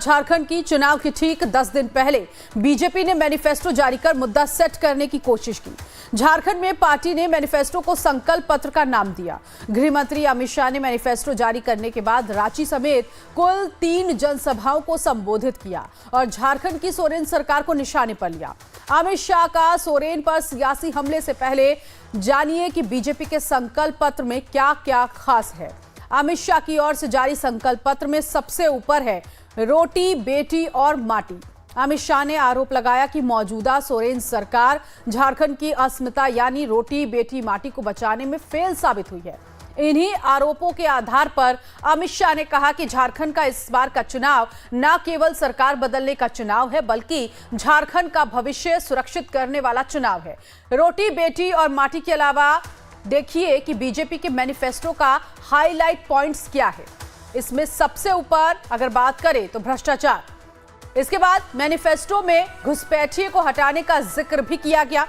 झारखंड की चुनाव के ठीक 10 दिन पहले बीजेपी ने मैनिफेस्टो जारी कर मुद्दा सेट करने की कोशिश की। झारखंड में पार्टी ने मैनिफेस्टो को संकल्प पत्र का नाम दिया। गृह मंत्री अमित शाह ने मैनिफेस्टो जारी करने के बाद रांची समेत कुल 3 जनसभाओं को संबोधित किया और झारखंड की सोरेन सरकार को निशाने पर लिया। अमित शाह का सोरेन पर सियासी हमले से पहले जानिए कि बीजेपी के संकल्प पत्र में क्या क्या खास है। अमित शाह की ओर से जारी संकल्प पत्र में सबसे ऊपर है रोटी, बेटी और माटी। अमित शाह ने आरोप लगाया कि मौजूदा सोरेन सरकार झारखंड की अस्मिता यानी रोटी, बेटी, माटी को बचाने में फेल साबित हुई है। इन्हीं आरोपों के आधार पर अमित शाह ने कहा कि झारखंड का इस बार का चुनाव न केवल सरकार बदलने का चुनाव है, बल्कि झारखंड का भविष्य सुरक्षित करने वाला चुनाव है। रोटी, बेटी और माटी के अलावा देखिए कि बीजेपी के मैनिफेस्टो का हाईलाइट पॉइंट्स क्या है। इसमें सबसे ऊपर अगर बात करें तो भ्रष्टाचार। इसके बाद मैनिफेस्टो में घुसपैठिए को हटाने का जिक्र भी किया गया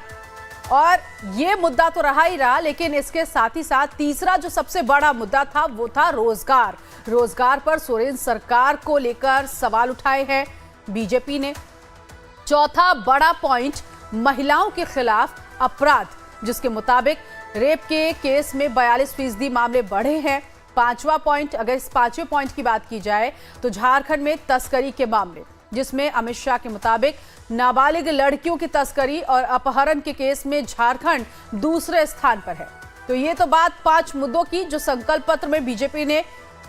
और यह मुद्दा तो रहा ही रहा, लेकिन इसके साथ ही साथ तीसरा जो सबसे बड़ा मुद्दा था वो था रोजगार। रोजगार पर सोरेन सरकार को लेकर सवाल उठाए हैं बीजेपी ने। चौथा बड़ा पॉइंट महिलाओं के खिलाफ अपराध, जिसके मुताबिक रेप के केस में 42% मामले बढ़े हैं। पांचवा पॉइंट, अगर इस पांचवें पॉइंट की बात की जाए तो झारखंड में तस्करी के मामले, जिसमें अमित शाह के मुताबिक नाबालिग लड़कियों की तस्करी और अपहरण के केस में झारखंड दूसरे स्थान पर है। तो ये तो बात 5 मुद्दों की जो संकल्प पत्र में बीजेपी ने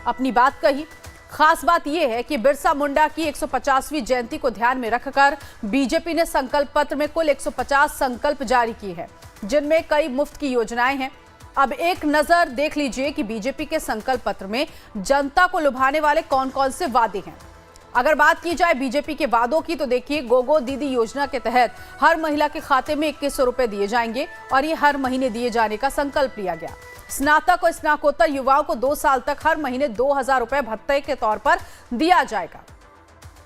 अपनी बात कही। खास बात यह है कि बिरसा मुंडा की 150वीं जयंती को ध्यान में रखकर बीजेपी ने संकल्प पत्र में कुल 150 संकल्प जारी किए हैं, जिनमें कई मुफ्त की योजनाएं हैं। अब एक नजर देख लीजिए कि बीजेपी के संकल्प पत्र में जनता को लुभाने वाले कौन कौन से वादे हैं। अगर बात की जाए बीजेपी के वादों की तो देखिए, गोगो दीदी योजना के तहत हर महिला के खाते में 2100 रुपए दिए जाएंगे और ये हर महीने दिए जाने का संकल्प लिया गया। स्नातक और स्नातकोत्तर युवाओं को 2 साल तक हर महीने 2000 रुपए भत्ते के तौर पर दिया जाएगा,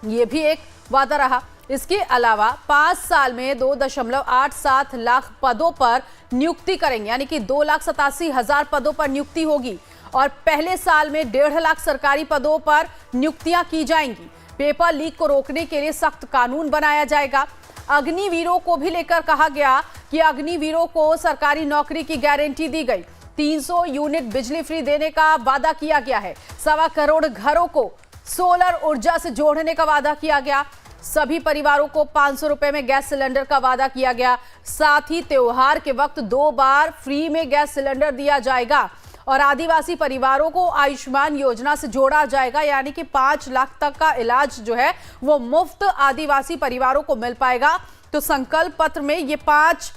ये भी एक वादा रहा। इसके अलावा 5 साल में 2.87 लाख पदों पर नियुक्ति करेंगे, यानी कि 2,87,000 पदों पर नियुक्ति होगी और पहले साल में 1.5 लाख सरकारी पदों पर नियुक्तियां की जाएंगी। पेपर लीक को रोकने के लिए सख्त कानून बनाया जाएगा। अग्निवीरों को भी लेकर कहा गया कि अग्निवीरों को सरकारी नौकरी की गारंटी दी गई। 300 यूनिट बिजली फ्री देने का वादा किया गया है। 1.25 करोड़ घरों को सोलर ऊर्जा से जोड़ने का वादा किया गया। सभी परिवारों को 500 रुपए में गैस सिलेंडर का वादा किया गया। साथ ही त्योहार के वक्त 2 बार फ्री में गैस सिलेंडर दिया जाएगा और आदिवासी परिवारों को आयुष्मान योजना से जोड़ा जाएगा, यानी कि 5 लाख तक का इलाज जो है वो मुफ्त आदिवासी परिवारों को मिल पाएगा। तो संकल्प पत्र में ये 5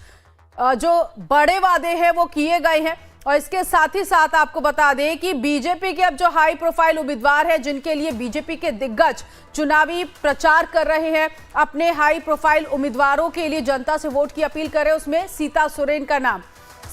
जो बड़े वादे हैं वो किए गए हैं। और इसके साथ ही साथ आपको बता दें कि बीजेपी के अब जो हाई प्रोफाइल उम्मीदवार हैं, जिनके लिए बीजेपी के दिग्गज चुनावी प्रचार कर रहे हैं, अपने हाई प्रोफाइल उम्मीदवारों के लिए जनता से वोट की अपील कर रहे हैं, उसमें सीता सोरेन का नाम।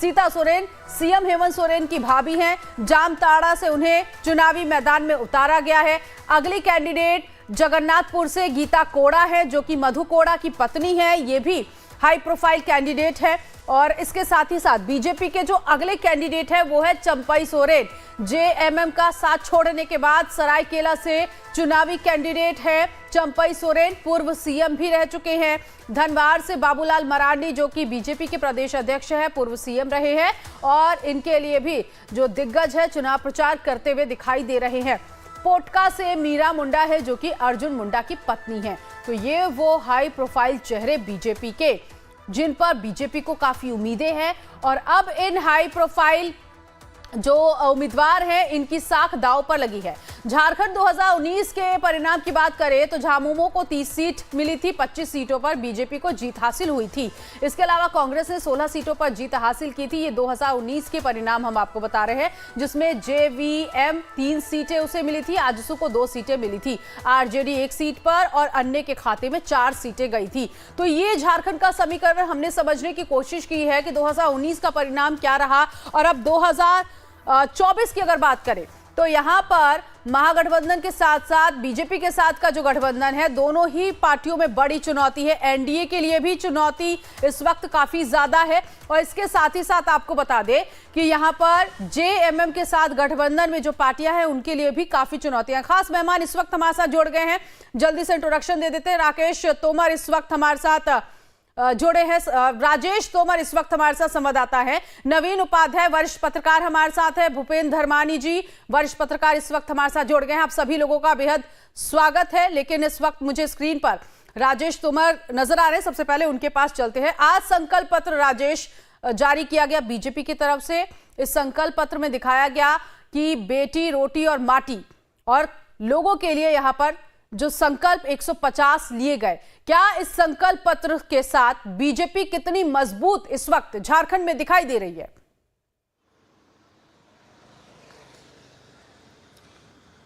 सीता सोरेन सीएम हेमंत सोरेन की भाभी हैं। जामताड़ा से उन्हें चुनावी मैदान में उतारा गया है। अगली कैंडिडेट जगन्नाथपुर से गीता कोड़ा है, जो कि मधु कोड़ा की पत्नी है। ये भी हाई प्रोफाइल कैंडिडेट है। और इसके साथ ही साथ बीजेपी के जो अगले कैंडिडेट है वो है चंपई सोरेन। जेएमएम का साथ छोड़ने के बाद सरायकेला से चुनावी कैंडिडेट है चंपई सोरेन। पूर्व सीएम भी रह चुके हैं। धनबाद से बाबूलाल मरांडी, जो कि बीजेपी के प्रदेश अध्यक्ष है, पूर्व सीएम रहे हैं और इनके लिए भी जो दिग्गज है चुनाव प्रचार करते हुए दिखाई दे रहे हैं। पोटका से मीरा मुंडा है, जो कि अर्जुन मुंडा की पत्नी है। तो ये वो हाई प्रोफाइल चेहरे बीजेपी के, जिन पर बीजेपी को काफी उम्मीदें हैं। और अब इन हाई प्रोफाइल जो उम्मीदवार हैं, इनकी साख दांव पर लगी है। झारखंड 2019 के परिणाम की बात करें तो झामुमो को 30 सीट मिली थी। 25 सीटों पर बीजेपी को जीत हासिल हुई थी। इसके अलावा कांग्रेस ने 16 सीटों पर जीत हासिल की थी। ये 2019 के परिणाम हम आपको बता रहे हैं, जिसमें जेवीएम 3 सीटें उसे मिली थी, आजसू को 2 सीटें मिली थी, आरजेडी 1 सीट पर और अन्य के खाते में 4 सीटें गई थी। तो ये झारखंड का समीकरण हमने समझने की कोशिश की है कि 2019 का परिणाम क्या रहा। और अब 2024 की अगर बात करें तो यहाँ पर महागठबंधन के साथ साथ बीजेपी के साथ का जो गठबंधन है, दोनों ही पार्टियों में बड़ी चुनौती है। एनडीए के लिए भी चुनौती इस वक्त काफी ज्यादा है। और इसके साथ ही साथ आपको बता दें कि यहाँ पर जेएमएम के साथ गठबंधन में जो पार्टियां हैं उनके लिए भी काफी चुनौतियां। खास मेहमान इस वक्त हमारे साथ जुड़ गए हैं, जल्दी से इंट्रोडक्शन दे देते हैं। राकेश तोमर इस वक्त हमारे साथ जुड़े हैं। राजेश तोमर इस वक्त हमारे साथ संवाददाता है। नवीन उपाध्याय वरिष्ठ पत्रकार हमारे साथ है। भूपेंद्र धर्मानी जी वरिष्ठ पत्रकार इस वक्त हमारे साथ जुड़ गए हैं। आप सभी लोगों का बेहद स्वागत है। लेकिन इस वक्त मुझे स्क्रीन पर राजेश तोमर नजर आ रहे हैं। सबसे पहले उनके पास चलते हैं। आज संकल्प पत्र राजेश जारी किया गया बीजेपी की तरफ से। इस संकल्प पत्र में दिखाया गया कि बेटी रोटी और माटी और लोगों के लिए यहाँ पर जो संकल्प 150 लिए गए, क्या इस संकल्प पत्र के साथ बीजेपी कितनी मजबूत इस वक्त झारखंड में दिखाई दे रही है?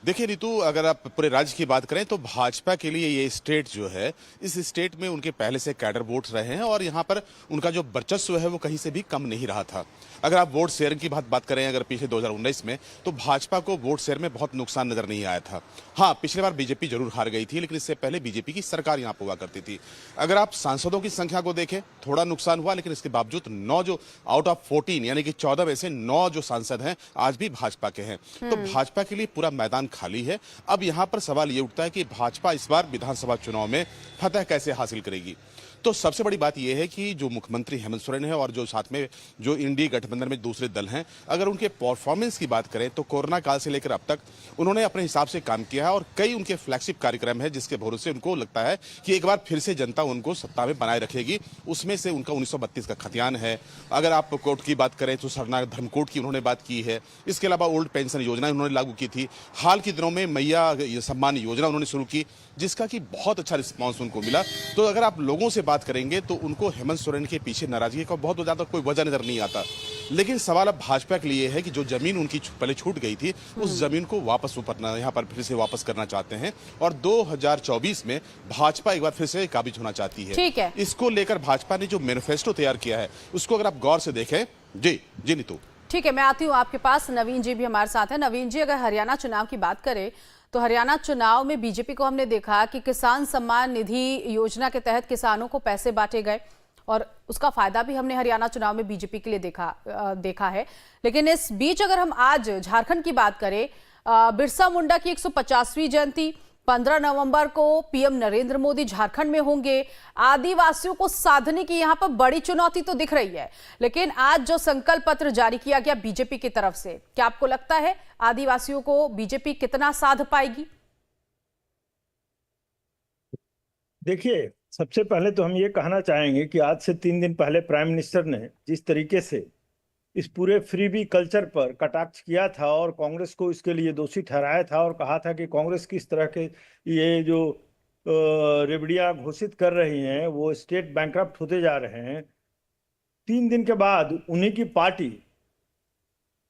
देखिए ऋतु, अगर आप पूरे राज्य की बात करें तो भाजपा के लिए ये स्टेट जो है, इस स्टेट में उनके पहले से कैडर वोट रहे हैं और यहाँ पर उनका जो वर्चस्व है वो कहीं से भी कम नहीं रहा था। अगर आप वोट शेयरिंग की बात करें, अगर पिछले 2019 में, तो भाजपा को वोट शेयर में बहुत नुकसान नजर नहीं आया था। हाँ, पिछले बार बीजेपी जरूर हार गई थी, लेकिन इससे पहले बीजेपी की सरकार यहाँ पर हुआ करती थी। अगर आप सांसदों की संख्या को देखें, थोड़ा नुकसान हुआ, लेकिन इसके बावजूद 9 जो आउट ऑफ 14 यानी कि 14 में से 9 जो सांसद हैं आज भी भाजपा के हैं। तो भाजपा के लिए पूरा मैदान खाली है। अब यहां पर सवाल यह उठता है कि भाजपा इस बार विधानसभा चुनाव में फतह कैसे हासिल करेगी। तो सबसे बड़ी बात यह है कि जो मुख्यमंत्री हेमंत सोरेन है और जो साथ में जो इंडी गठबंधन में दूसरे दल हैं, अगर उनके परफॉर्मेंस की बात करें तो कोरोना काल से लेकर अब तक उन्होंने अपने हिसाब से काम किया है और कई उनके फ्लैगशिप कार्यक्रम है जिसके भरोसे उनको लगता है कि एक बार फिर से जनता उनको सत्ता में बनाए रखेगी। उसमें से उनका 1932 का खतियान है। अगर आप कोर्ट की बात करें तो शरणागत धर्म कोर्ट की उन्होंने बात की है। इसके अलावा ओल्ड पेंशन योजना उन्होंने लागू की थी। हाल के दिनों में मैया सम्मान योजना उन्होंने शुरू की, जिसका कि बहुत अच्छा रिस्पॉन्स उनको मिला। तो अगर आप लोगों से बात करेंगे तो उनको हेमंत सोरेन के पीछे नाराजगी का बहुत ज्यादा कोई वजह नजर नहीं आता। लेकिन सवाल अब भाजपा के लिए है कि जो जमीन उनकी पहले छूट गई थी, उस जमीन को वापस ऊपर यहाँ पर फिर से वापस करना चाहते हैं और 2024 में भाजपा एक बार फिर से काबिज होना चाहती है। ठीक है, इसको लेकर भाजपा ने जो मैनिफेस्टो तैयार किया है उसको अगर आप गौर से देखें। जी जी नीतू। ठीक है, मैं आती हूँ आपके पास। नवीन जी भी हमारे साथ है। नवीन जी, अगर हरियाणा चुनाव की बात करें तो हरियाणा चुनाव में बीजेपी को हमने देखा कि किसान सम्मान निधि योजना के तहत किसानों को पैसे बांटे गए और उसका फायदा भी हमने हरियाणा चुनाव में बीजेपी के लिए देखा है। लेकिन इस बीच अगर हम आज झारखंड की बात करें, बिरसा मुंडा की 150वीं जयंती 15 नवंबर को पीएम नरेंद्र मोदी झारखंड में होंगे। आदिवासियों को साधने की यहां पर बड़ी चुनौती तो दिख रही है। लेकिन आज जो संकल्प पत्र जारी किया गया बीजेपी की तरफ से, क्या आपको लगता है आदिवासियों को बीजेपी कितना साध पाएगी? देखिए, सबसे पहले तो हम ये कहना चाहेंगे कि आज से 3 दिन पहले प्राइम मिनिस्टर ने जिस तरीके से इस पूरे फ्रीबी कल्चर पर कटाक्ष किया था और कांग्रेस को इसके लिए दोषी ठहराया था और कहा था कि कांग्रेस किस तरह के ये जो रेबड़ियां घोषित कर रही हैं वो स्टेट बैंकरप्ट होते जा रहे हैं, 3 दिन के बाद उन्हीं की पार्टी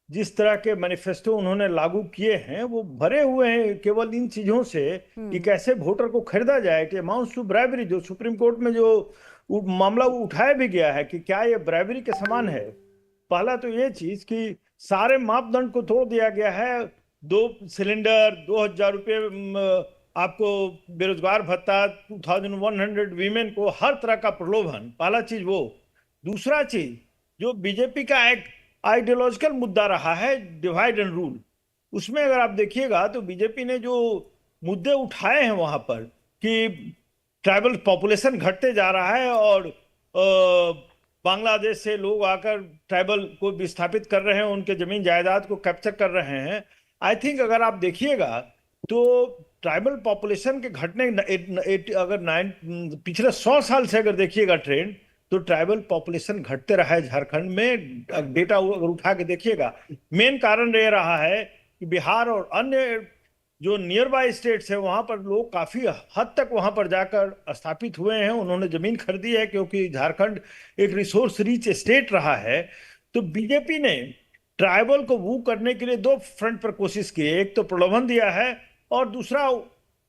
जिस तरह के मैनिफेस्टो उन्होंने लागू किए हैं वो भरे हुए हैं केवल इन चीजों से कि कैसे वोटर को खरीदा जाए, कि अमाउंट टू ब्राइबरी, जो सुप्रीम कोर्ट में जो मामला उठाया भी गया है कि क्या ये ब्राइबरी के समान है। पहला तो ये चीज कि सारे मापदंड को तोड़ दिया गया है। 2 सिलेंडर, 2000 रुपये आपको बेरोजगार भत्ता, 2100 वीमेन को हर तरह का प्रलोभन, पहला चीज वो। दूसरा चीज जो बीजेपी का एक आइडियोलॉजिकल मुद्दा रहा है, डिवाइड एंड रूल, उसमें अगर आप देखिएगा तो बीजेपी ने जो मुद्दे उठाए हैं वहां पर कि ट्राइबल पॉपुलेशन घटते जा रहा है और बांग्लादेश से लोग आकर ट्राइबल को विस्थापित कर रहे हैं, उनके जमीन जायदाद को कैप्चर कर रहे हैं। आई थिंक अगर आप देखिएगा तो ट्राइबल पॉपुलेशन के घटने अगर पिछले 100 साल से अगर देखिएगा ट्रेंड, तो ट्राइबल पॉपुलेशन घटते रहा है झारखंड में। डेटा अगर उठा के देखिएगा, मेन कारण ये रहा है कि बिहार और अन्य जो नियर बाय स्टेट्स है वहां पर लोग काफी हद तक वहां पर जाकर स्थापित हुए हैं, उन्होंने जमीन खरीदी है क्योंकि झारखंड एक रिसोर्स रिच स्टेट रहा है। तो बीजेपी ने ट्राइबल को वू करने के लिए 2 फ्रंट पर कोशिश की है। एक तो प्रलोभन दिया है और दूसरा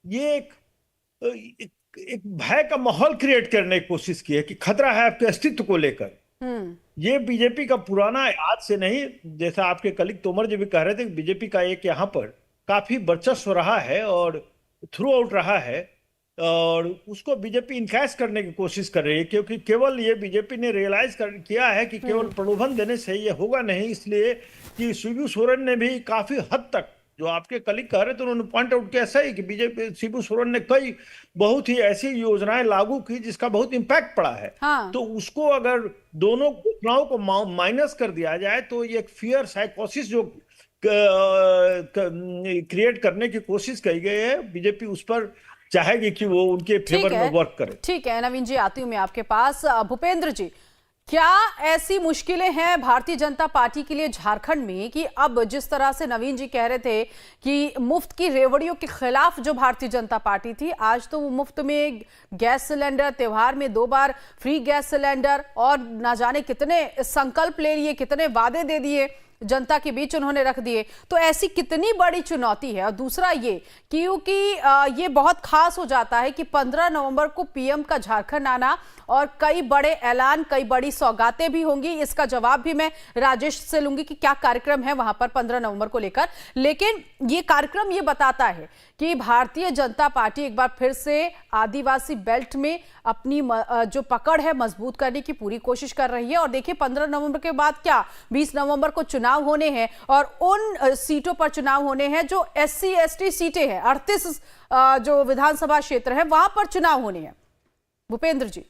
ये एक भय का माहौल क्रिएट करने की कोशिश की है कि खतरा है आपके अस्तित्व को लेकर। ये बीजेपी का पुराना, आज से नहीं, जैसा आपके कलीग तोमर जी भी कह रहे थे, बीजेपी का एक यहाँ पर काफी वर्चस्व रहा है और थ्रू आउट रहा है, और उसको बीजेपी इनकैश करने की कोशिश कर रही है, क्योंकि केवल ये बीजेपी ने रियलाइज किया है कि केवल प्रलोभन देने से ये होगा नहीं, इसलिए कि शिबू सोरेन ने भी काफी हद तक, जो आपके कलीग कह रहे थे उन्होंने पॉइंट आउट किया सही, कि बीजेपी शिबू सोरेन ने कई बहुत ही ऐसी योजनाएं लागू की जिसका बहुत इंपैक्ट पड़ा है। हाँ। तो उसको अगर दोनों घटनाओं को माइनस कर दिया जाए तो ये एक फियर साइकोसिस जो क्रिएट करने की कोशिश की गई है, बीजेपी उस पर चाहेगी कि वो उनके फेवर में वर्क करे। ठीक है नवीन जी, आती हूं मैं आपके पास। भूपेंद्र जी, क्या ऐसी मुश्किलें हैं भारतीय जनता पार्टी के लिए झारखंड में कि अब जिस तरह से नवीन जी कह रहे थे कि मुफ्त की रेवड़ियों के खिलाफ जो भारतीय जनता पार्टी थी, आज तो वो मुफ्त में गैस सिलेंडर, त्योहार में 2 बार फ्री गैस सिलेंडर, और ना जाने कितने संकल्प ले लिए, कितने वादे दे दिए जनता के बीच उन्होंने रख दिए। तो ऐसी कितनी बड़ी चुनौती है। और दूसरा ये क्योंकि ये बहुत खास हो जाता है कि 15 नवंबर को पीएम का झारखंड आना और कई बड़े ऐलान, कई बड़ी सौगातें भी होंगी। इसका जवाब भी मैं राजेश से लूंगी कि क्या कार्यक्रम है वहां पर 15 नवंबर को लेकर। लेकिन ये कार्यक्रम ये बताता है कि भारतीय जनता पार्टी एक बार फिर से आदिवासी बेल्ट में अपनी जो पकड़ है मजबूत करने की पूरी कोशिश कर रही है। और देखिए 15 नवंबर के बाद क्या 20 नवंबर को चुनाव होने हैं, और उन सीटों पर चुनाव होने हैं जो SC ST सीटें हैं, 38 जो विधानसभा क्षेत्र है वहां पर चुनाव होने हैं। भूपेंद्र जी।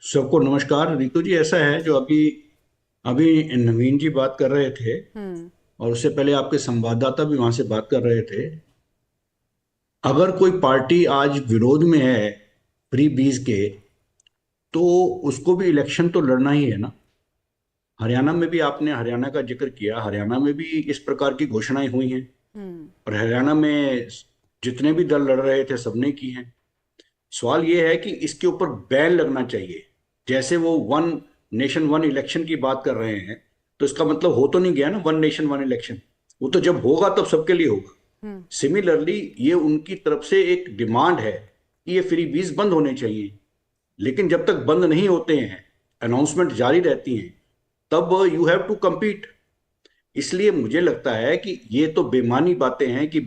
सबको नमस्कार। रितु जी, ऐसा है जो अभी अभी नवीन जी बात कर रहे थे और उससे पहले आपके संवाददाता भी वहां से बात कर रहे थे। अगर कोई पार्टी आज विरोध में है फ्री बीज के, तो उसको भी इलेक्शन तो लड़ना ही है ना। हरियाणा में भी आपने हरियाणा का जिक्र किया, हरियाणा में भी इस प्रकार की घोषणाएं हुई हैं और हरियाणा में जितने भी दल लड़ रहे थे सबने की हैं। सवाल ये है कि इसके ऊपर बैन लगना चाहिए। जैसे वो 1 नेशन 1 इलेक्शन की बात कर रहे हैं, तो इसका मतलब हो तो नहीं गया ना 1 नेशन 1 इलेक्शन। वो तो जब होगा तब सबके लिए होगा। सिमिलरली ये उनकी तरफ से एक डिमांड है कि ये फ्री बीज बंद होने चाहिए, लेकिन जब तक बंद नहीं होते हैं, अनाउंसमेंट जारी रहती हैं, तब यू हैव टू कम्पीट। इसलिए मुझे लगता है कि ये तो बेमानी बातें हैं कि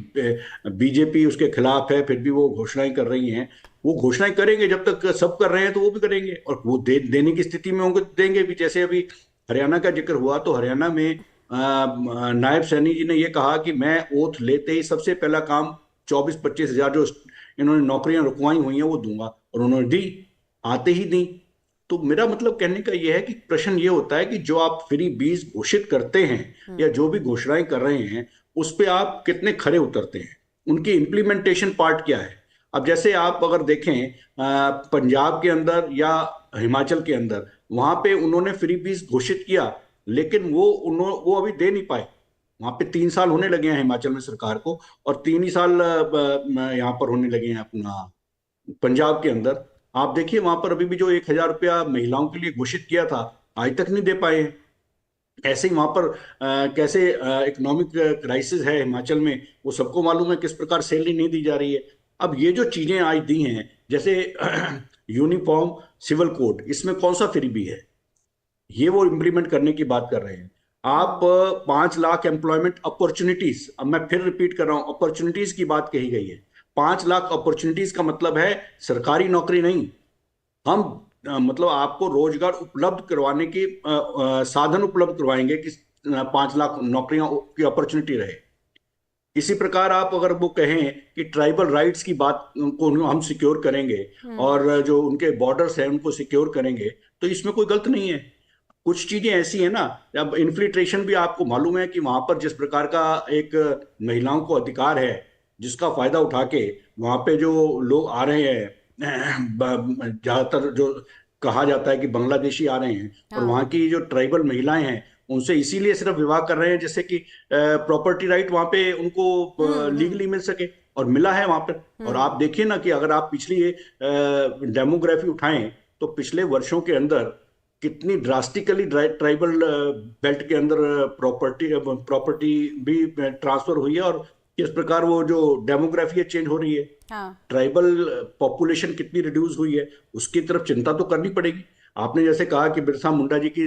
बीजेपी उसके खिलाफ है, फिर भी वो घोषणाएं कर रही हैं। वो घोषणाएं करेंगे, जब तक सब कर रहे हैं तो वो भी करेंगे, और वो देने की स्थिति में होंगे तो देंगे भी। जैसे अभी हरियाणा का जिक्र हुआ, तो हरियाणा में नायब सैनी जी ने ये कहा कि मैं ओथ लेते ही सबसे पहला काम 24-25 हजार जो इन्होंने नौकरियां रुकवाई हुई हैं वो दूंगा, और उन्होंने दी, आते ही दी। तो मेरा मतलब कहने का यह है कि प्रश्न ये होता है कि जो आप फ्री बीज घोषित करते हैं या जो भी घोषणाएं कर रहे हैं, उस पर आप कितने खरे उतरते हैं, उनकी इंप्लीमेंटेशन पार्ट क्या है। अब जैसे आप अगर देखें पंजाब के अंदर या हिमाचल के अंदर, वहां पे उन्होंने फ्री बीज घोषित किया, लेकिन वो अभी दे नहीं पाए। वहां पे 3 साल होने लगे हैं हिमाचल में सरकार को, और 3 ही साल यहाँ पर होने लगे हैं अपना पंजाब के अंदर। आप देखिए वहां पर अभी भी जो 1000 रुपया महिलाओं के लिए घोषित किया था, आज तक नहीं दे पाए हैं। ऐसे ही वहां पर कैसे इकोनॉमिक क्राइसिस है हिमाचल में, वो सबको मालूम है, किस प्रकार सैलरी नहीं दी जा रही है। अब ये जो चीजें आज दी हैं, जैसे यूनिफॉर्म सिविल कोड, इसमें कौन सा फ्री बी है, ये वो इंप्लीमेंट करने की बात कर रहे हैं। आप 5 लाख एम्प्लॉयमेंट अपॉर्चुनिटीज, अब मैं फिर रिपीट कर रहा हूं, अपॉर्चुनिटीज की बात कही गई है। 5 लाख अपॉर्चुनिटीज का मतलब है सरकारी नौकरी नहीं। हम मतलब आपको रोजगार उपलब्ध करवाने की साधन उपलब्ध करवाएंगे कि 5 लाख नौकरियां की अपॉर्चुनिटी रहे। इसी प्रकार आप अगर वो कहें कि ट्राइबल राइट्स की बात को हम सिक्योर करेंगे और जो उनके बॉर्डर्स हैं उनको सिक्योर करेंगे, तो इसमें कोई गलत नहीं है। कुछ चीजें ऐसी है ना, अब इन्फिल्ट्रेशन भी आपको मालूम है कि वहां पर जिस प्रकार का एक महिलाओं को अधिकार है, जिसका फायदा उठा के वहां पे जो लोग आ रहे हैं, ज्यादातर जो कहा जाता है कि बांग्लादेशी आ रहे हैं, और वहां की जो ट्राइबल महिलाएं हैं उनसे इसीलिए सिर्फ विवाह कर रहे हैं जैसे कि प्रॉपर्टी राइट वहां पे उनको लीगली मिल सके, और मिला है वहां पर। और आप देखिए ना कि अगर आप पिछली डेमोग्राफी उठाएं तो पिछले वर्षों के अंदर कितनी ड्रास्टिकली ट्राइबल बेल्ट के अंदर प्रॉपर्टी भी ट्रांसफर हुई है, और किस प्रकार वो जो डेमोग्राफी है चेंज हो रही है, हाँ। ट्राइबल पॉपुलेशन कितनी रिड्यूस हुई है, उसकी तरफ चिंता तो करनी पड़ेगी। आपने जैसे कहा कि बिरसा मुंडा जी की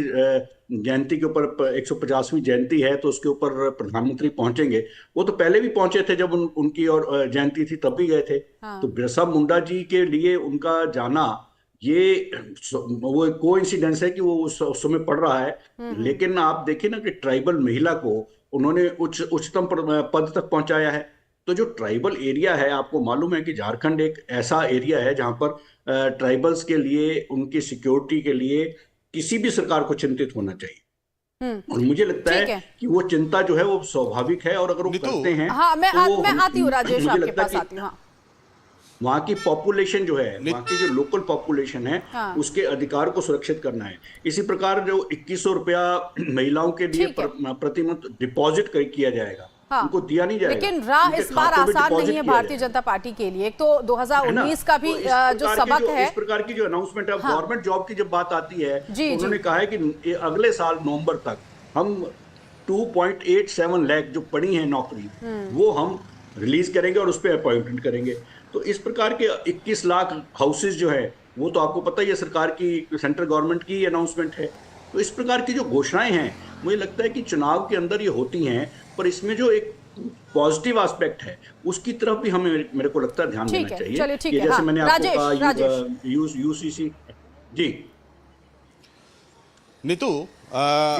जयंती के ऊपर 150वीं जयंती है तो उसके ऊपर प्रधानमंत्री पहुंचेंगे। वो तो पहले भी पहुंचे थे, जब उनकी और जयंती थी तब भी गए थे। हाँ। तो बिरसा मुंडा जी के लिए उनका जाना ये वो कोइंसिडेंस है कि वो उस समय पड़ रहा है। लेकिन आप देखिए ना कि ट्राइबल महिला को उन्होंने उच्चतम पद तक पहुंचाया है। तो जो ट्राइबल एरिया है, आपको मालूम है कि झारखंड एक ऐसा एरिया है जहां पर ट्राइबल्स के लिए, उनकी सिक्योरिटी के लिए किसी भी सरकार को चिंतित होना चाहिए। और मुझे लगता ठीक है है। कि वो चिंता जो है वो स्वाभाविक है, और अगर वो नीतू, करते हैं हाँ, मैं तो मैं आती हूँ राजेश, मुझे आपके लगता है पास कि आती हूँ। हाँ। वहाँ की पॉपुलेशन जो है, वहाँ की जो लोकल पॉपुलेशन है, हाँ। उसके अधिकार को सुरक्षित करना है। इसी प्रकार जो 2100 रुपया महिलाओं के लिए ठीक है। प्रति मंथ डिपॉजिट किया जाएगा, हाँ। उनको दिया नहीं जाएगा, लेकिन राह उनके इस बार खातों में आसान डिपॉजिट नहीं है किया भारतीय जाएगा। जनता पार्टी के लिए। एक तो है ना? 2019 का भी तो इस जो प्रकार सबक है। इस प्रकार की जो अनाउंसमेंट है, हाँ। गवर्नमेंट जॉब की जब बात आती है जी, तो उन्होंने जी। कहा है कि अगले साल नवंबर तक हम 2.87 लाख जो पड़ी है नौकरी, वो हम रिलीज करेंगे और उस पर अपॉइंटमेंट करेंगे। तो इस प्रकार के 21 लाख हाउसेज जो है, वो तो आपको पता ही है, सरकार की, सेंट्रल गवर्नमेंट की अनाउंसमेंट है। तो इस प्रकार की जो घोषणाएं हैं, मुझे लगता है कि चुनाव के अंदर ये होती हैं, पर इसमें जो एक पॉजिटिव एस्पेक्ट है उसकी तरफ भी हमें, मेरे को लगता है, ध्यान ठीक देना है, चाहिए। चलिए, ठीक ये है। जैसे हाँ, मैंने आपको राजेश। कहा यूसीसी। जी नीतू,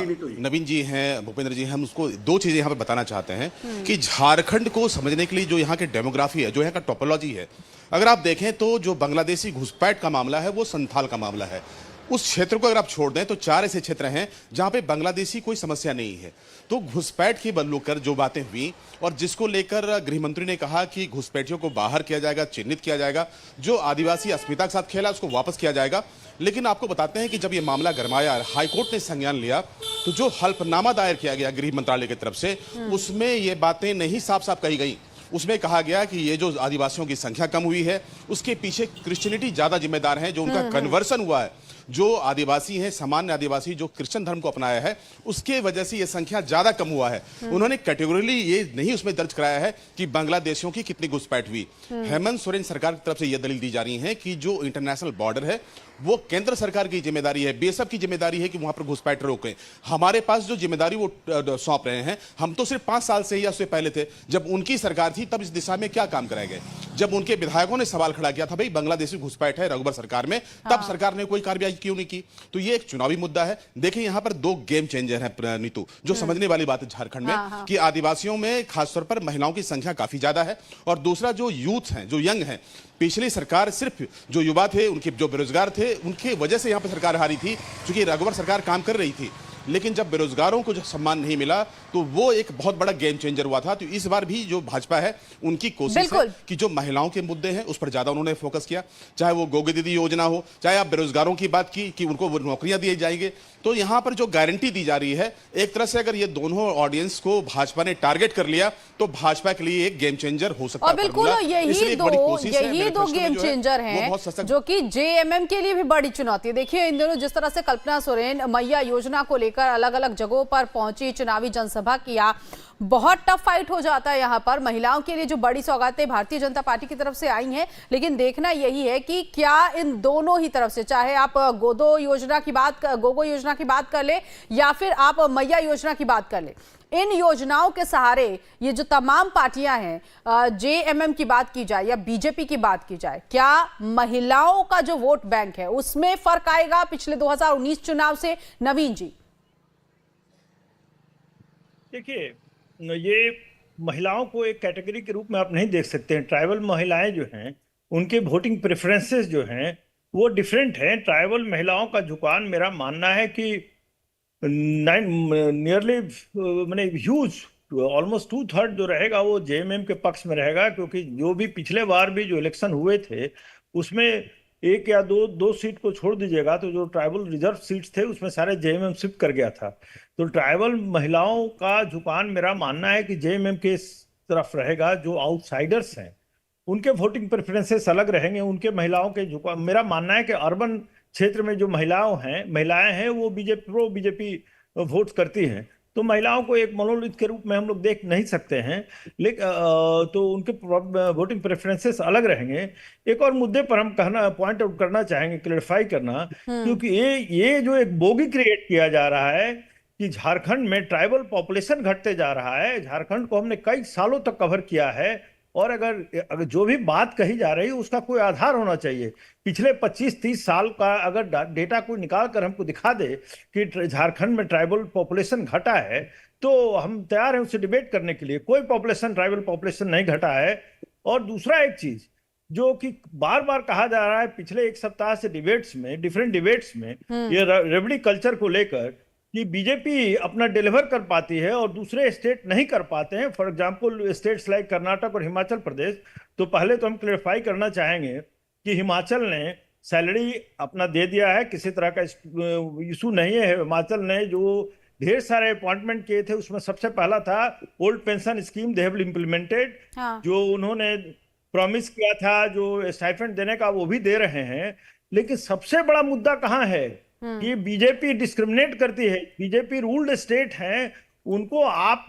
नीतू जी। नवीन जी हैं, भूपेंद्र जी हैं, हम उसको दो चीजें यहाँ पे बताना चाहते हैं कि झारखंड को समझने के लिए जो यहाँ की डेमोग्राफी है, जो यहाँ का टोपोलॉजी है, अगर आप देखें तो जो बांग्लादेशी घुसपैठ का मामला है वो संथाल का मामला है। उस क्षेत्र को अगर आप छोड़ दें तो 4 ऐसे क्षेत्र हैं जहां पे बांग्लादेशी कोई समस्या नहीं है। तो घुसपैठ की बदलू कर जो बातें हुई और जिसको लेकर गृह मंत्री ने कहा कि घुसपैठियों को बाहर किया जाएगा, चिन्हित किया जाएगा, जो आदिवासी अस्मिता के साथ खेला उसको वापस किया जाएगा। लेकिन आपको बताते हैं कि जब ये मामला गरमाया, हाईकोर्ट ने संज्ञान लिया, तो जो हल्फनामा दायर किया गया गृह मंत्रालय की तरफ से, उसमें ये बातें नहीं साफ साफ कही गई। उसमें कहा गया कि ये जो आदिवासियों की संख्या कम हुई है उसके पीछे क्रिश्चियनिटी ज्यादा जिम्मेदार है, जो उनका कन्वर्सन हुआ है, जो आदिवासी हैं, सामान्य आदिवासी जो क्रिश्चियन धर्म को अपनाया है, उसके वजह से ये संख्या ज्यादा कम हुआ है। उन्होंने कैटेगोरिकली ये नहीं उसमें दर्ज कराया है कि बांग्लादेशियों की कितनी घुसपैठ हुई। हेमंत सोरेन सरकार की तरफ से यह दलील दी जा रही है कि जो इंटरनेशनल बॉर्डर है वो केंद्र सरकार की जिम्मेदारी है, बीएसएफ की जिम्मेदारी है कि वहां पर घुसपैठ रोकें। हमारे पास जो जिम्मेदारी वो सौंप रहे हैं, हम तो सिर्फ 5 साल से या उससे पहले थे जब उनकी सरकार थी, तब इस दिशा में क्या काम कराए गए। जब उनके विधायकों ने सवाल खड़ा किया था, भाई बांग्लादेशी घुसपैठ है रघुबर सरकार में, तब सरकार ने कोई कार्रवाई क्यों नहीं की। तो ये एक चुनावी मुद्दा है। देखिए यहां पर 2 गेम चेंजर हैं नीतू, जो समझने वाली बात है झारखंड में, कि आदिवासियों में खासतौर पर महिलाओं की संख्या काफी ज्यादा है, और दूसरा जो यूथ हैं, जो यंग हैं, पिछली सरकार सिर्फ जो युवा थे, उनके जो बेरोजगार थे, उनके वजह से यहां पर सरकार हारी थी, क्योंकि रघुवर सरकार काम कर रही थी। लेकिन जब बेरोजगारों को जो सम्मान नहीं मिला तो वो एक बहुत बड़ा गेम चेंजर हुआ था। तो इस बार भी जो भाजपा है उनकी कोशिश है कि जो महिलाओं के मुद्दे हैं उस पर ज्यादा उन्होंने फोकस किया, चाहे वो गोगी दीदी योजना हो, चाहे आप बेरोजगारों की बात की कि उनको वो नौकरियां दी जाएंगे। तो यहां पर जो गारंटी दी जा रही है, एक तरह से अगर ये दोनों ऑडियंस को भाजपा ने टारगेट कर लिया तो भाजपा के लिए एक गेम चेंजर हो सकता है। और बिल्कुल यही दो गेम चेंजर हैं जो कि जेएमएम के लिए भी बड़ी चुनौती है। देखिए इन दिनों जिस तरह से कल्पना सोरेन मैया योजना को लेकर अलग अलग जगहों पर पहुंची, चुनावी जनसभा किया, बहुत टफ फाइट हो जाता है। यहाँ पर महिलाओं के लिए जो बड़ी सौगातें भारतीय जनता पार्टी की तरफ से आई हैं, लेकिन देखना यही है कि क्या इन दोनों ही तरफ से, चाहे आप गोगो योजना की बात कर ले या फिर आप मैया योजना की बात कर ले, इन योजनाओं के सहारे ये जो तमाम पार्टियां हैं, जेएमएम की बात की जाए या बीजेपी की बात की जाए, क्या महिलाओं का जो वोट बैंक है उसमें फर्क आएगा पिछले 2019 चुनाव से? नवीन जी देखिए, ये महिलाओं को एक कैटेगरी के रूप में आप नहीं देख सकते हैं। ट्राइबल महिलाएं जो हैं उनके वोटिंग प्रेफरेंसेस जो हैं वो डिफरेंट हैं। ट्राइबल महिलाओं का झुकाव, मेरा मानना है कि नियरली मैंने ह्यूज ऑलमोस्ट 2/3 जो रहेगा वो जेएमएम के पक्ष में रहेगा, क्योंकि जो भी पिछले बार भी जो इलेक्शन हुए थे उसमें 1 या 2 सीट को छोड़ दीजिएगा तो जो ट्राइबल रिजर्व सीट्स थे उसमें सारे जेएमएम शिफ्ट कर गया था। तो ट्राइबल महिलाओं का झुकाव, मेरा मानना है कि जेएमएम के तरफ रहेगा। जो आउटसाइडर्स हैं उनके वोटिंग प्रेफरेंसेस अलग रहेंगे, उनके महिलाओं के झुकाव, मेरा मानना है कि अर्बन क्षेत्र में जो महिलाएं हैं वो बीजेपी वोट करती हैं। तो महिलाओं को एक मोनोलिथ के रूप में हम लोग देख नहीं सकते हैं। लेकिन तो उनके वोटिंग प्रेफरेंसेस अलग रहेंगे। एक और मुद्दे पर हम कहना पॉइंट आउट करना चाहेंगे, क्लैरिफाई करना, क्योंकि ये जो एक बोगी क्रिएट किया जा रहा है कि झारखंड में ट्राइबल पॉपुलेशन घटते जा रहा है। झारखंड को हमने कई सालों तक कवर किया है, और अगर जो भी बात कही जा रही है उसका कोई आधार होना चाहिए। पिछले 25-30 साल का अगर डेटा कोई निकाल कर हमको दिखा दे कि झारखंड में ट्राइबल पॉपुलेशन घटा है, तो हम तैयार हैं उससे डिबेट करने के लिए। कोई ट्राइबल पॉपुलेशन नहीं घटा है। और दूसरा एक चीज जो कि बार बार कहा जा रहा है पिछले एक सप्ताह से डिबेट्स में, डिफरेंट डिबेट्स में, ये रेवड़ी कल्चर को लेकर कि बीजेपी अपना डिलीवर कर पाती है और दूसरे स्टेट नहीं कर पाते हैं, for example states like Karnataka और हिमाचल प्रदेश। तो पहले तो हम क्लेरिफाई करना चाहेंगे कि हिमाचल ने सैलरी अपना दे दिया है, किसी तरह का इशू नहीं है। हिमाचल ने जो ढेर सारे अपॉइंटमेंट किए थे उसमें सबसे पहला था old pension scheme, they have implemented. जो उन्होंने प्रॉमिस किया था जो स्टाइपेंड देने का, वो भी दे रहे हैं। लेकिन सबसे बड़ा मुद्दा कहाँ है कि बीजेपी डिस्क्रिमिनेट करती है। बीजेपी रूल्ड स्टेट है, उनको आप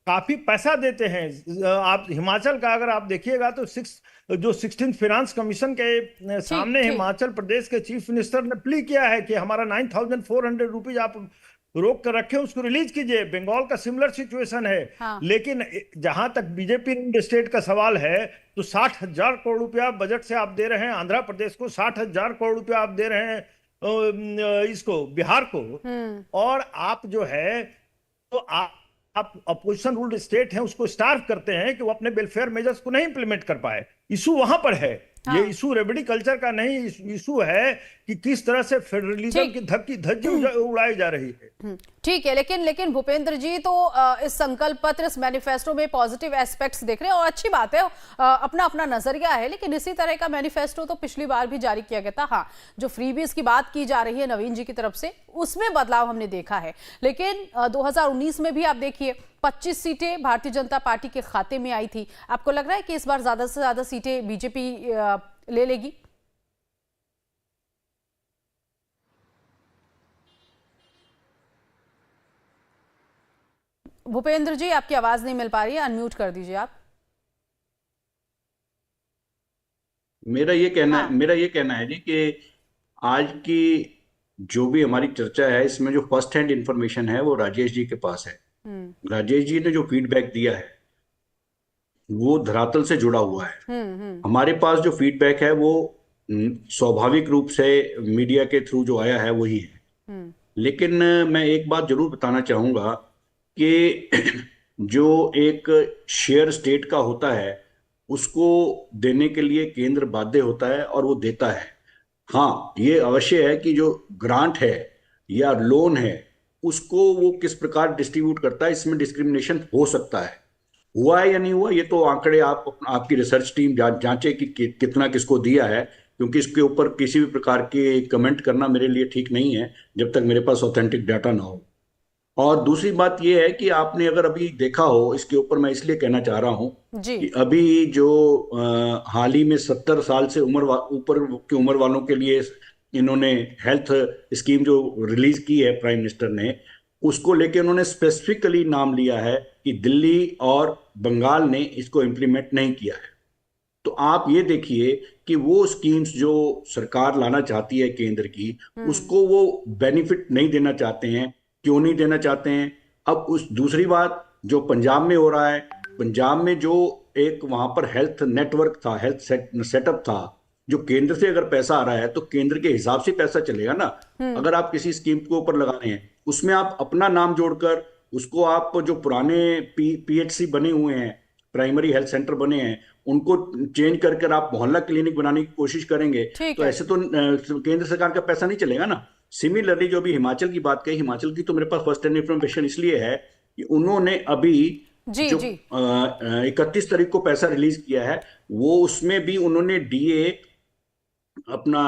काफी पैसा देते हैं। आप हिमाचल का अगर आप देखिएगा तो 16th फाइनेंस कमीशन के सामने हिमाचल प्रदेश के चीफ मिनिस्टर ने प्ली किया है कि हमारा 9,400 रुपीज आप रोक कर रखे, उसको रिलीज कीजिए। बंगाल का सिमिलर सिचुएशन है। लेकिन जहां तक बीजेपी रूल्ड स्टेट का सवाल है तो 60,000 करोड़ रुपया बजट से आप दे रहे हैं आंध्र प्रदेश को, 60,000 करोड़ रुपया आप दे रहे हैं इसको बिहार को। और आप जो है तो आप अपोजिशन रूल्ड स्टेट है उसको स्टार्व करते हैं कि वो अपने वेलफेयर मेजर्स को नहीं इंप्लीमेंट कर पाए। इशू वहां पर है। ये इशू रेवड़ी कल्चर का नहीं, इशू है कि किस तरह से फेडरलिज्म की धज्जी उड़ाई जा रही है। ठीक है, लेकिन भूपेंद्र जी तो इस संकल्प पत्र, इस मैनिफेस्टो में पॉजिटिव एस्पेक्ट्स देख रहे हैं और अच्छी बात है, अपना अपना नजरिया है। लेकिन इसी तरह का मैनिफेस्टो तो पिछली बार भी जारी किया गया था। हाँ, जो फ्रीबीज की बात की जा रही है नवीन जी की तरफ से, उसमें बदलाव हमने देखा है। लेकिन 2019 में भी आप देखिए 25 सीटें भारतीय जनता पार्टी के खाते में आई थी। आपको लग रहा है कि इस बार ज्यादा से ज्यादा सीटें बीजेपी ले लेगी? भूपेंद्र जी, आपकी आवाज नहीं मिल पा रही है, अनम्यूट कर दीजिए आप। मेरा ये कहना है जी कि आज की जो भी हमारी चर्चा है इसमें जो फर्स्ट हैंड इंफॉर्मेशन है वो राजेश जी के पास है। राजेश जी ने जो फीडबैक दिया है वो धरातल से जुड़ा हुआ है। हमारे पास जो फीडबैक है वो स्वाभाविक रूप से मीडिया के थ्रू जो आया है वही है। लेकिन मैं एक बात जरूर बताना चाहूंगा कि जो एक शेयर स्टेट का होता है उसको देने के लिए केंद्र बाध्य होता है और वो देता है। हाँ, ये अवश्य है कि जो ग्रांट है या लोन है उसको वो किस प्रकार डिस्ट्रीब्यूट करता है, इसमें डिस्क्रिमिनेशन हो सकता है। हुआ है या नहीं हुआ ये तो आंकड़े आपकी रिसर्च टीम जांचे कि कितना किसको दिया है, क्योंकि इसके ऊपर किसी भी प्रकार के कमेंट करना मेरे लिए ठीक नहीं है जब तक मेरे पास ऑथेंटिक डाटा ना हो। और दूसरी बात यह है कि आपने अगर अभी देखा हो, इसके ऊपर मैं इसलिए कहना चाह रहा हूं कि अभी जो हाल ही में 70 साल से ऊपर की उम्र वालों के लिए इन्होंने हेल्थ स्कीम जो रिलीज की है प्राइम मिनिस्टर ने, उसको लेके उन्होंने स्पेसिफिकली नाम लिया है कि दिल्ली और बंगाल ने इसको इम्प्लीमेंट नहीं किया है। तो आप ये देखिए कि वो स्कीम्स जो सरकार लाना चाहती है केंद्र की, उसको वो बेनिफिट नहीं देना चाहते हैं। क्यों नहीं देना चाहते हैं? अब उस दूसरी बात जो पंजाब में हो रहा है, पंजाब में जो एक वहां पर हेल्थ नेटवर्क था, हेल्थ सेटअप था, जो केंद्र से अगर पैसा आ रहा है तो केंद्र के हिसाब से पैसा चलेगा ना। अगर आप किसी स्कीम के ऊपर लगा रहे हैं उसमें आप अपना नाम जोड़कर उसको, आप जो पुराने पीएचसी बने हुए हैं, प्राइमरी हेल्थ सेंटर बने हैं, उनको चेंज करके आप मोहल्ला क्लिनिक बनाने की कोशिश करेंगे तो ऐसे तो केंद्र सरकार का पैसा नहीं चलेगा ना। सिमिलरली जो भी हिमाचल की बात कही, हिमाचल की तो मेरे पास फर्स्ट हैंड इंफॉर्मेशन इसलिए है कि उन्होंने अभी जो 31 तारीख को पैसा रिलीज किया है वो उसमें भी उन्होंने डीए अपना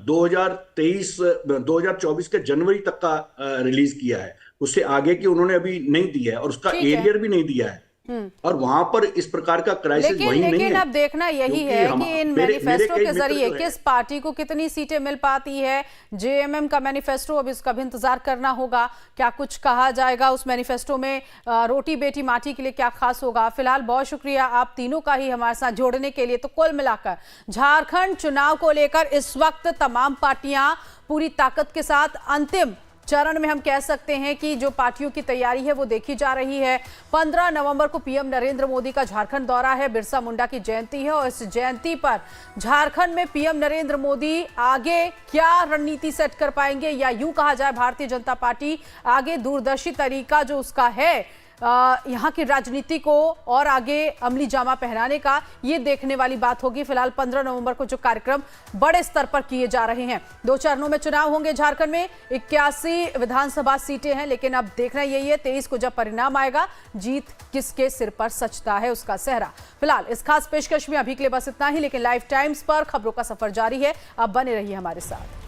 2024 के जनवरी तक का रिलीज किया है। उससे आगे की उन्होंने अभी नहीं दिया है और उसका एरियर भी नहीं दिया है। और वहां पर इस प्रकार का क्राइसिस लेकिन वही नहीं लेकिन है। अब देखना यही क्योंकि है हम- कि इन मेरे मैनिफेस्टो कई के मित्र जरिए जो हैं, किस पार्टी को कितनी सीटें मिल पाती है। जेएमएम का मैनिफेस्टो, अब इसका भी इंतजार करना होगा, क्या कुछ कहा जाएगा उस मैनिफेस्टो में, रोटी बेटी माटी के लिए क्या खास होगा। फिलहाल बहुत शुक्रिया आप तीनों का ही हमारे साथ जोड़ने के लिए। तो कुल मिलाकर झारखंड चुनाव को लेकर इस वक्त तमाम पार्टियां पूरी ताकत के साथ अंतिम चरण में हम कह सकते हैं कि जो पार्टियों की तैयारी है वो देखी जा रही है। 15 नवंबर को पीएम नरेंद्र मोदी का झारखंड दौरा है, बिरसा मुंडा की जयंती है और इस जयंती पर झारखंड में पीएम नरेंद्र मोदी आगे क्या रणनीति सेट कर पाएंगे, या यूं कहा जाए भारतीय जनता पार्टी आगे दूरदर्शी तरीका जो उसका है यहाँ की राजनीति को और आगे अमली जामा पहनाने का, ये देखने वाली बात होगी। फिलहाल 15 नवंबर को जो कार्यक्रम बड़े स्तर पर किए जा रहे हैं, 2 चरणों में चुनाव होंगे झारखंड में, 81 विधानसभा सीटें हैं। लेकिन अब देखना यही है 23 को जब परिणाम आएगा, जीत किसके सिर पर सचता है उसका सेहरा। फिलहाल इस खास पेशकश में अभी के लिए बस इतना ही, लेकिन लाइव टाइम्स पर खबरों का सफर जारी है। अब बने रहिए हमारे साथ।